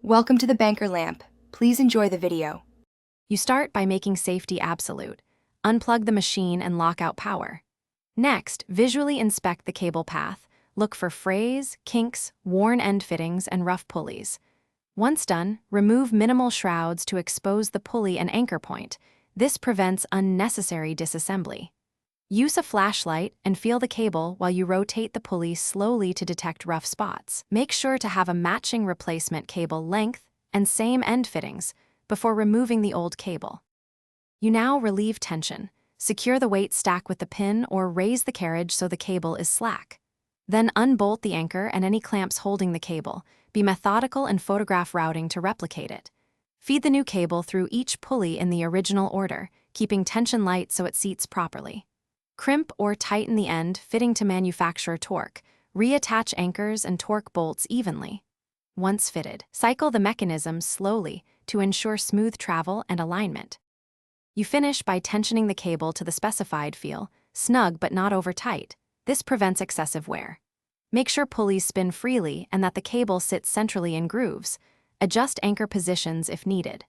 Welcome to the Banker Lamp. Please enjoy the video. You start by making safety absolute. Unplug the machine and lock out power. Next, visually inspect the cable path. Look for frays, kinks, worn end fittings, and rough pulleys. Once done, remove minimal shrouds to expose the pulley and anchor point. This prevents unnecessary disassembly. Use a flashlight and feel the cable while you rotate the pulley slowly to detect rough spots. Make sure to have a matching replacement cable length and same end fittings before removing the old cable. You now relieve tension. Secure the weight stack with the pin or raise the carriage so the cable is slack. Then unbolt the anchor and any clamps holding the cable. Be methodical and photograph routing to replicate it. Feed the new cable through each pulley in the original order, keeping tension light so it seats properly. Crimp or tighten the end, fitting to manufacturer torque. Reattach anchors and torque bolts evenly. Once fitted, cycle the mechanism slowly to ensure smooth travel and alignment. You finish by tensioning the cable to the specified feel, snug but not over tight. This prevents excessive wear. Make sure pulleys spin freely and that the cable sits centrally in grooves. Adjust anchor positions if needed.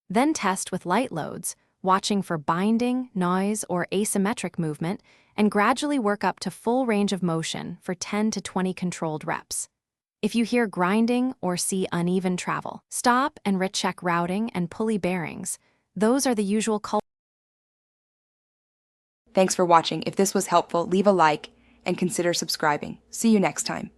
Then test with light loads, watching for binding, noise, or asymmetric movement, and gradually work up to full range of motion for 10 to 20 controlled reps. If you hear grinding or see uneven travel, stop and recheck routing and pulley bearings. Those are the usual culprits. Thanks for watching. If this was helpful, leave a like and consider subscribing. See you next time.